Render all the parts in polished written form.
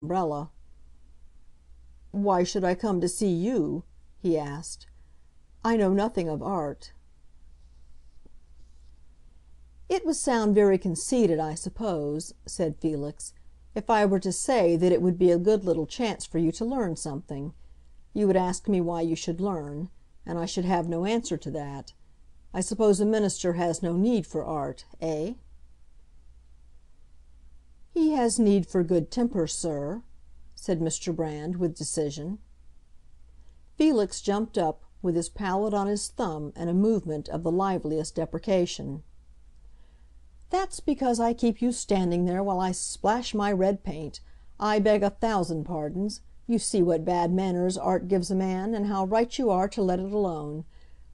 umbrella. "Why should I come to see you?" he asked. "I know nothing of art." "It would sound very conceited, I suppose," said Felix, "if I were to say that it would be a good little chance for you to learn something. You would ask me why you should learn, and I should have no answer to that. I suppose a minister has no need for art, eh?" "He has need for good temper, sir," said Mr. Brand, with decision. Felix jumped up, with his palette on his thumb and a movement of the liveliest deprecation. "That's because I keep you standing there while I splash my red paint. I beg 1,000 pardons. You see what bad manners art gives a man, and how right you are to let it alone.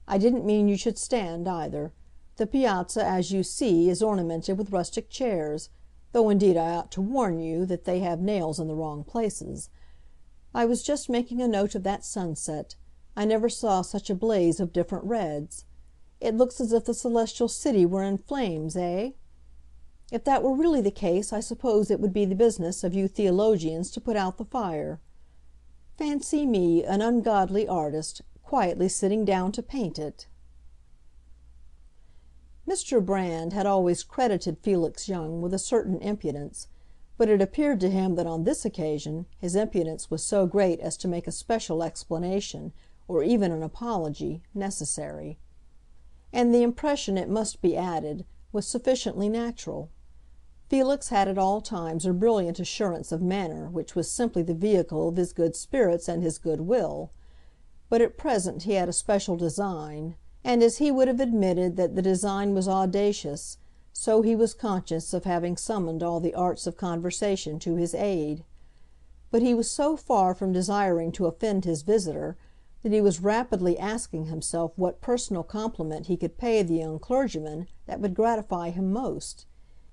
I didn't mean you should stand, either. The piazza, as you see, is ornamented with rustic chairs, though indeed I ought to warn you that they have nails in the wrong places. I was just making a note of that sunset. I never saw such a blaze of different reds. It looks as if the celestial city were in flames, eh? If that were really the case, I suppose it would be the business of you theologians to put out the fire. Fancy me, an ungodly artist, quietly sitting down to paint it!" Mr. Brand had always credited Felix Young with a certain impudence, but it appeared to him that on this occasion his impudence was so great as to make a special explanation, or even an apology, necessary. And the impression, it must be added, was sufficiently natural. Felix had at all times a brilliant assurance of manner which was simply the vehicle of his good spirits and his good will; but at present he had a special design, and as he would have admitted that the design was audacious, so he was conscious of having summoned all the arts of conversation to his aid. But he was so far from desiring to offend his visitor that he was rapidly asking himself what personal compliment he could pay the young clergyman that would gratify him most.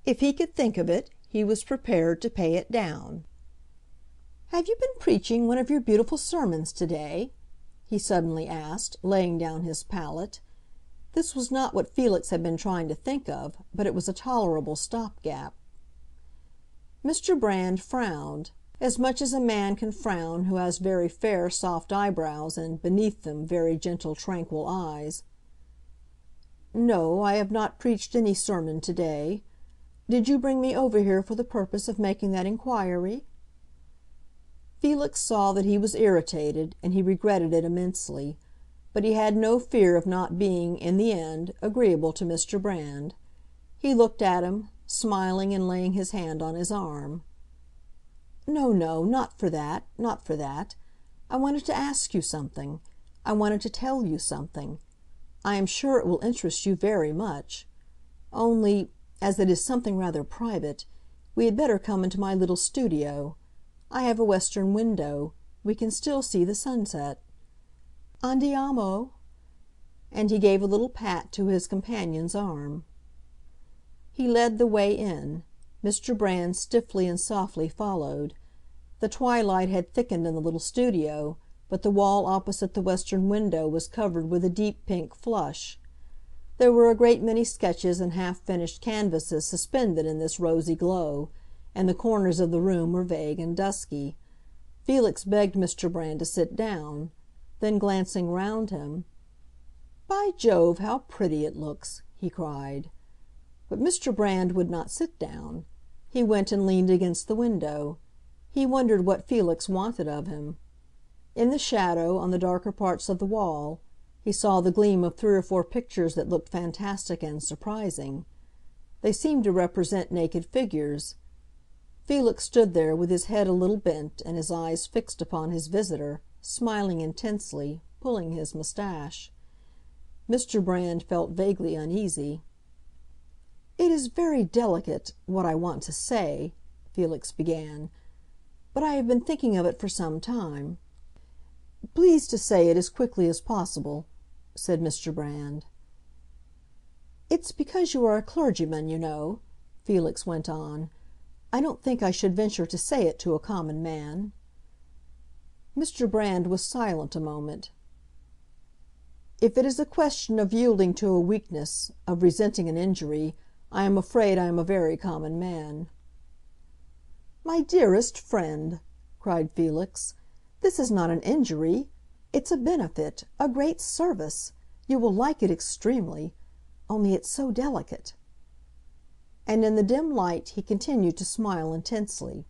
If he could think of it, he was prepared to pay it down. "Have you been preaching one of your beautiful sermons to-day?" he suddenly asked, laying down his palette. This was not what Felix had been trying to think of, but it was a tolerable stop-gap. Mr. Brand frowned, as much as a man can frown who has very fair, soft eyebrows and, beneath them, very gentle, tranquil eyes. "No, I have not preached any sermon to-day. Did you bring me over here for the purpose of making that inquiry?" Felix saw that he was irritated, and he regretted it immensely; but he had no fear of not being, in the end, agreeable to Mr. Brand. He looked at him, smiling and laying his hand on his arm. "No, no, not for that, not for that. I wanted to ask you something. I wanted to tell you something. I am sure it will interest you very much. Only, as it is something rather private, we had better come into my little studio. I have a western window. We can still see the sunset. Andiamo!" And he gave a little pat to his companion's arm. He led the way in. Mr. Brand stiffly and softly followed. The twilight had thickened in the little studio, but the wall opposite the western window was covered with a deep pink flush. There were a great many sketches and half-finished canvases suspended in this rosy glow, and the corners of the room were vague and dusky. Felix begged Mr. Brand to sit down; then, glancing round him, "By Jove, how pretty it looks!" he cried. But Mr. Brand would not sit down. He went and leaned against the window. He wondered what Felix wanted of him. In the shadow, on the darker parts of the wall, he saw the gleam of 3 or 4 pictures that looked fantastic and surprising. They seemed to represent naked figures. Felix stood there with his head a little bent and his eyes fixed upon his visitor, smiling intensely, pulling his moustache. Mr. Brand felt vaguely uneasy. "It is very delicate, what I want to say," Felix began, "but I have been thinking of it for some time." "Please to say it as quickly as possible," said Mr. Brand. "It's because you are a clergyman, you know," Felix went on. "I don't think I should venture to say it to a common man." Mr. Brand was silent a moment. "If it is a question of yielding to a weakness, of resenting an injury, I am afraid I am a very common man." "My dearest friend," cried Felix, "this is not an injury. It's a benefit, a great service. You will like it extremely. Only it's so delicate." And in the dim light he continued to smile intensely.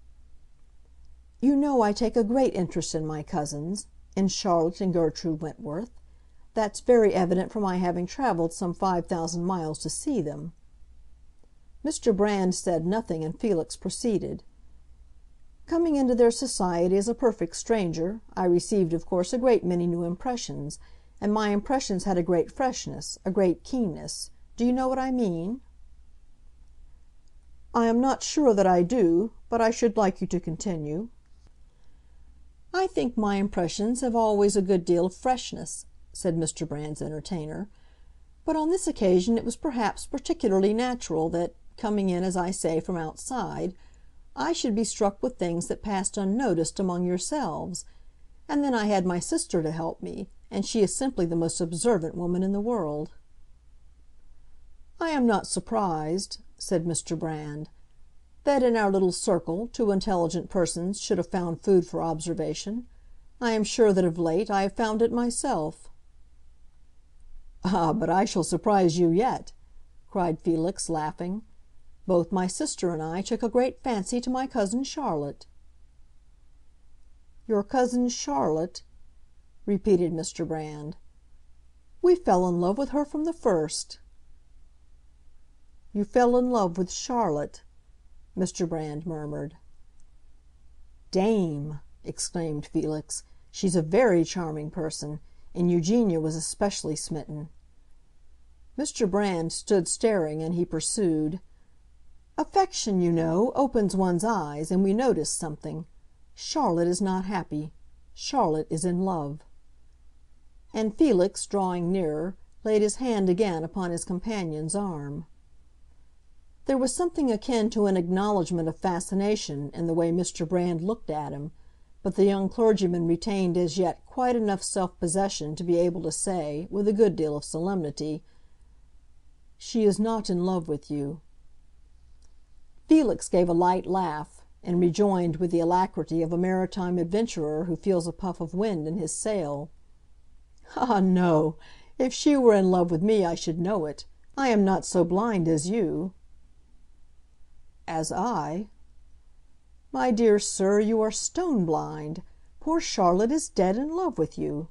"You know I take a great interest in my cousins, in Charlotte and Gertrude Wentworth. That's very evident from my having traveled some 5,000 miles to see them." Mr. Brand said nothing, and Felix proceeded. "Coming into their society as a perfect stranger, I received, of course, a great many new impressions, and my impressions had a great freshness, a great keenness. Do you know what I mean?" "I am not sure that I do, but I should like you to continue." "I think my impressions have always a good deal of freshness," said Mr. Brand's entertainer. "But on this occasion it was perhaps particularly natural that, coming in, as I say, from outside, I should be struck with things that passed unnoticed among yourselves. And then I had my sister to help me, and she is simply the most observant woman in the world." "I am not surprised," said Mr. Brand, "that in our little circle two intelligent persons should have found food for observation. I am sure that of late I have found it myself." "Ah, but I shall surprise you yet!" cried Felix, laughing. "Both my sister and I took a great fancy to my cousin Charlotte." "Your cousin Charlotte?" repeated Mr. Brand. "We fell in love with her from the first." "You fell in love with Charlotte," Mr. Brand murmured. "Dame!" exclaimed Felix. "She's a very charming person, and Eugenia was especially smitten." Mr. Brand stood staring, and he pursued, "Affection, you know, opens one's eyes, and we notice something. Charlotte is not happy. Charlotte is in love." And Felix, drawing nearer, laid his hand again upon his companion's arm. There was something akin to an acknowledgment of fascination in the way Mr. Brand looked at him, but the young clergyman retained as yet quite enough self-possession to be able to say, with a good deal of solemnity, "She is not in love with you." Felix gave a light laugh, and rejoined with the alacrity of a maritime adventurer who feels a puff of wind in his sail. "Ah, no! If she were in love with me I should know it. I am not so blind as you." "As I?" "My dear sir, you are stone blind. Poor Charlotte is dead in love with you."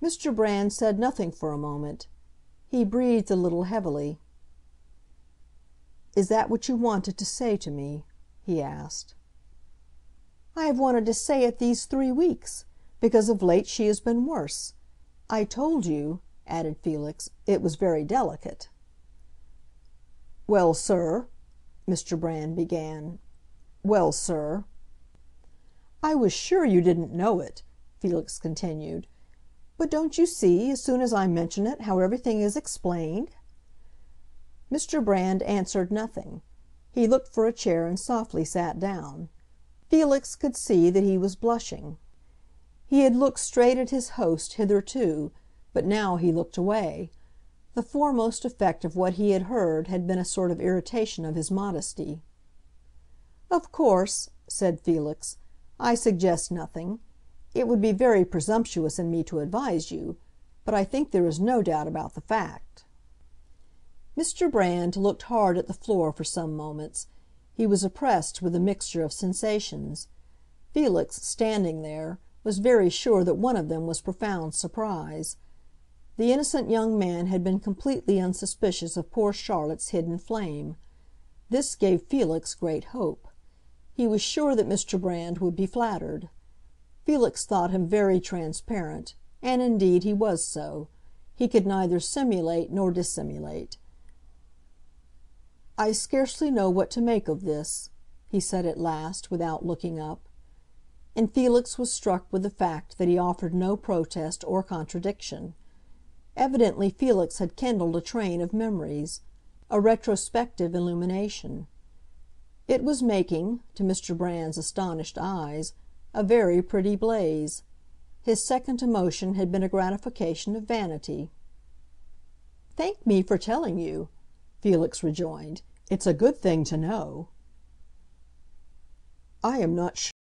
Mr. Brand said nothing for a moment. He breathed a little heavily. "Is that what you wanted to say to me?" he asked. "I have wanted to say it these 3 weeks, because of late she has been worse. I told you," added Felix, "it was very delicate." "Well, sir," Mr. Brand began. "Well, sir." "I was sure you didn't know it," Felix continued. "But don't you see, as soon as I mention it, how everything is explained?" Mr. Brand answered nothing. He looked for a chair and softly sat down. Felix could see that he was blushing. He had looked straight at his host hitherto, but now he looked away. The foremost effect of what he had heard had been a sort of irritation of his modesty. "Of course," said Felix, "I suggest nothing. It would be very presumptuous in me to advise you, but I think there is no doubt about the fact." Mr. Brand looked hard at the floor for some moments. He was oppressed with a mixture of sensations. Felix, standing there, was very sure that one of them was profound surprise. The innocent young man had been completely unsuspicious of poor Charlotte's hidden flame. This gave Felix great hope. He was sure that Mr. Brand would be flattered. Felix thought him very transparent, and indeed he was so. He could neither simulate nor dissimulate. "I scarcely know what to make of this," he said at last, without looking up. And Felix was struck with the fact that he offered no protest or contradiction. Evidently Felix had kindled a train of memories, a retrospective illumination. It was making, to Mr. Brand's astonished eyes, a very pretty blaze. His second emotion had been a gratification of vanity. "Thank me for telling you," Felix rejoined. "It's a good thing to know." "I am not